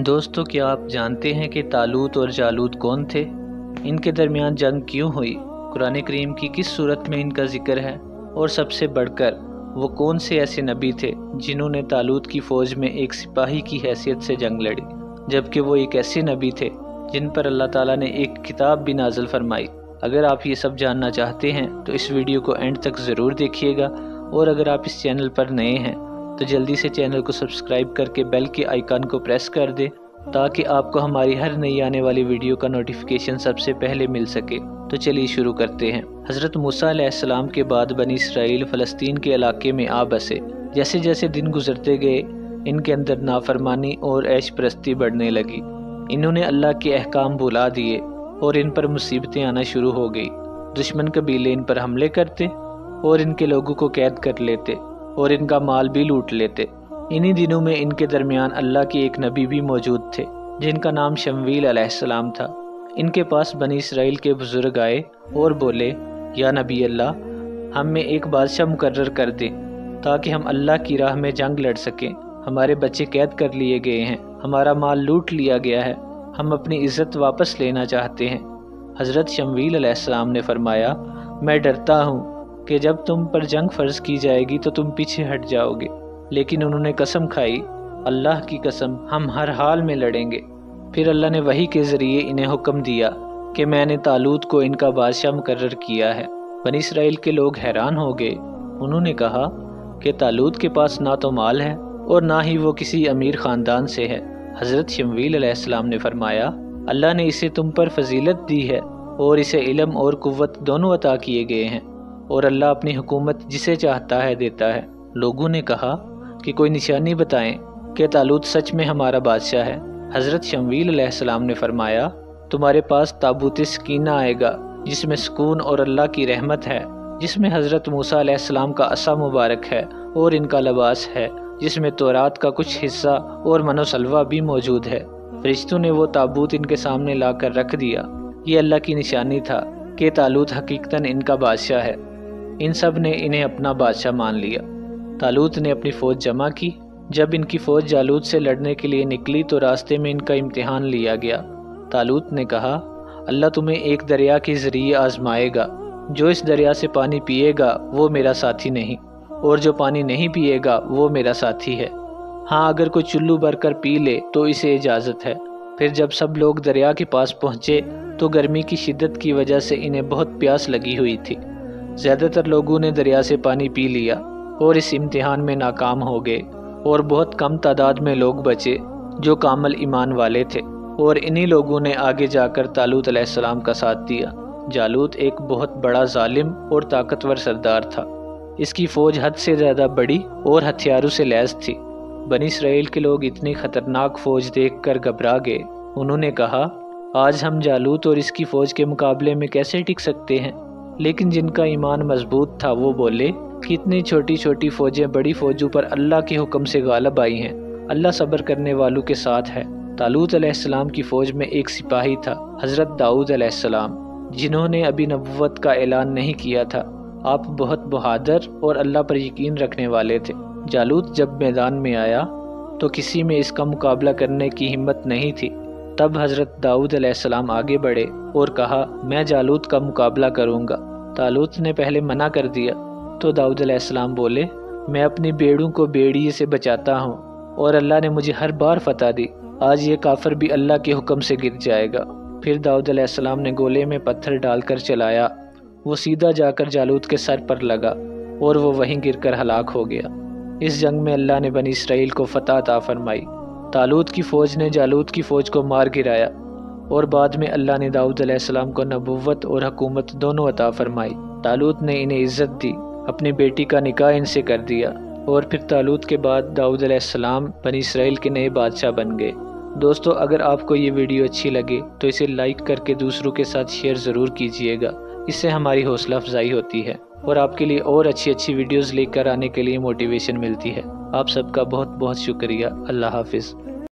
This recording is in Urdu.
دوستو، کیا آپ جانتے ہیں کہ طالوت اور جالوت کون تھے؟ ان کے درمیان جنگ کیوں ہوئی؟ قرآن کریم کی کس صورت میں ان کا ذکر ہے؟ اور سب سے بڑھ کر وہ کون سے ایسے نبی تھے جنہوں نے طالوت کی فوج میں ایک سپاہی کی حیثیت سے جنگ لڑی، جبکہ وہ ایک ایسے نبی تھے جن پر اللہ تعالیٰ نے ایک کتاب بھی نازل فرمائی؟ اگر آپ یہ سب جاننا چاہتے ہیں تو اس ویڈیو کو اینڈ تک ضرور دیکھیے گا، اور اگر آپ اس چینل پر نئے ہیں تو جلدی سے چینل کو سبسکرائب کر کے بیل کے آئیکن کو پریس کر دیں تاکہ آپ کو ہماری ہر نئی آنے والی ویڈیو کا نوٹیفیکیشن سب سے پہلے مل سکے۔ تو چلیے شروع کرتے ہیں۔ حضرت موسیٰ علیہ السلام کے بعد بنی اسرائیل فلسطین کے علاقے میں آ بسے۔ جیسے جیسے دن گزرتے گئے ان کے اندر نافرمانی اور عیش پرستی بڑھنے لگی۔ انہوں نے اللہ کے احکام بھلا دیے اور ان پر مصیبتیں آنا شروع ہو گئی۔ دشمن قبیلے ان پر حملے کرتے اور ان کے لوگوں کو قید کر لیتے اور ان کا مال بھی لوٹ لیتے۔ انہی دنوں میں ان کے درمیان اللہ کے ایک نبی بھی موجود تھے جن کا نام شمویل علیہ السلام تھا۔ ان کے پاس بنی اسرائیل کے بزرگ آئے اور بولے، یا نبی اللہ، ہم میں ایک بادشاہ مقرر کر دیں تاکہ ہم اللہ کی راہ میں جنگ لڑ سکیں۔ ہمارے بچے قید کر لیے گئے ہیں، ہمارا مال لوٹ لیا گیا ہے، ہم اپنی عزت واپس لینا چاہتے ہیں۔ حضرت شمویل علیہ السلام نے فرمایا، میں ڈرتا ہوں کہ جب تم پر جنگ فرض کی جائے گی تو تم پیچھے ہٹ جاؤ گے۔ لیکن انہوں نے قسم کھائی، اللہ کی قسم، ہم ہر حال میں لڑیں گے۔ پھر اللہ نے وحی کے ذریعے انہیں حکم دیا کہ میں نے طالوت کو ان کا بادشاہ مقرر کیا ہے۔ بنی اسرائیل کے لوگ حیران ہو گئے۔ انہوں نے کہا کہ طالوت کے پاس نہ تو مال ہے اور نہ ہی وہ کسی امیر خاندان سے ہے۔ حضرت شمویل علیہ السلام نے فرمایا، اللہ نے اسے تم پر فضیلت دی ہے اور اسے علم اور قوت دونوں عطا کیے گئے ہیں، اور اللہ اپنی حکومت جسے چاہتا ہے دیتا ہے۔ لوگوں نے کہا کہ کوئی نشانی بتائیں کہ طالوت سچ میں ہمارا بادشاہ ہے۔ حضرت شمویل علیہ السلام نے فرمایا، تمہارے پاس تابوت سکینہ آئے گا جس میں سکون اور اللہ کی رحمت ہے، جس میں حضرت موسیٰ علیہ السلام کا عصا مبارک ہے اور ان کا لباس ہے، جس میں تورات کا کچھ حصہ اور من و سلوہ بھی موجود ہے۔ فرشتوں نے وہ تابوت ان کے سامنے لا کر رکھ دیا۔ یہ اللہ کی نشانی تھا کہ طالوت حقیقتاً ان کا بادشاہ ہے۔ ان سب نے انہیں اپنا بادشاہ مان لیا۔ طالوت نے اپنی فوج جمع کی۔ جب ان کی فوج جالوت سے لڑنے کے لیے نکلی تو راستے میں ان کا امتحان لیا گیا۔ طالوت نے کہا، اللہ تمہیں ایک دریا کے ذریعے آزمائے گا، جو اس دریا سے پانی پیے گا وہ میرا ساتھی نہیں، اور جو پانی نہیں پیے گا وہ میرا ساتھی ہے۔ ہاں، اگر کوئی چلو بھر کر پی لے تو اسے اجازت ہے۔ پھر جب سب لوگ دریا کے پاس پہنچے تو گرمی کی شدت کی وجہ سے انہیں بہت پیاس لگی ہوئی تھی۔ زیادہ تر لوگوں نے دریا سے پانی پی لیا اور اس امتحان میں ناکام ہو گئے، اور بہت کم تعداد میں لوگ بچے جو کامل ایمان والے تھے، اور انہی لوگوں نے آگے جا کر طالوت علیہ السلام کا ساتھ دیا۔ جالوت ایک بہت بڑا ظالم اور طاقتور سردار تھا۔ اس کی فوج حد سے زیادہ بڑی اور ہتھیاروں سے لیس تھی۔ بنی اسرائیل کے لوگ اتنی خطرناک فوج دیکھ کر گھبرا گئے۔ انہوں نے کہا، آج ہم جالوت اور اس کی فوج کے مقابلے میں کیسے ٹک سکتے ہیں؟ لیکن جن کا ایمان مضبوط تھا وہ بولے کہ اتنی چھوٹی چھوٹی فوجیں بڑی فوجوں پر اللہ کے حکم سے غالب آئی ہیں۔ اللہ صبر کرنے والوں کے ساتھ ہے۔ طالوت علیہ السلام کی فوج میں ایک سپاہی تھا، حضرت داؤد علیہ السلام، جنہوں نے ابھی نبوت کا اعلان نہیں کیا تھا۔ آپ بہت بہادر اور اللہ پر یقین رکھنے والے تھے۔ جالوت جب میدان میں آیا تو کسی میں اس کا مقابلہ کرنے کی ہمت نہیں تھی۔ تب حضرت داؤد علیہ السلام آگے بڑھے اور کہا، میں جالوت کا مقابلہ کروں گا۔ طالوت نے پہلے منع کر دیا تو داؤد علیہ السلام بولے، میں اپنی بیڑوں کو بیڑیے سے بچاتا ہوں اور اللہ نے مجھے ہر بار فتح دی۔ آج یہ کافر بھی اللہ کے حکم سے گر جائے گا۔ پھر داؤد علیہ السلام نے گولے میں پتھر ڈال کر چلایا، وہ سیدھا جا کر جالوت کے سر پر لگا اور وہ وہیں گر کر ہلاک ہو گیا۔ اس جنگ میں اللہ نے بنی اسرائیل کو فتح عطا فرمائی۔ طالوت کی فوج نے جالوت کی فوج کو مار گرایا، اور بعد میں اللہ نے داؤد علیہ السلام کو نبوت اور حکومت دونوں عطا فرمائی۔ طالوت نے انہیں عزت دی، اپنی بیٹی کا نکاح ان سے کر دیا، اور پھر طالوت کے بعد داؤد علیہ السلام بنی اسرائیل کے نئے بادشاہ بن گئے۔ دوستو، اگر آپ کو یہ ویڈیو اچھی لگے تو اسے لائک کر کے دوسروں کے ساتھ شیئر ضرور کیجیے گا۔ اس سے ہماری حوصلہ افزائی ہوتی ہے اور آپ کے لیے اور اچھی ویڈیوز لے کر آنے کے لیے موٹیویشن ملتی ہے۔ آپ سب کا بہت بہت شکریہ۔ اللہ حافظ۔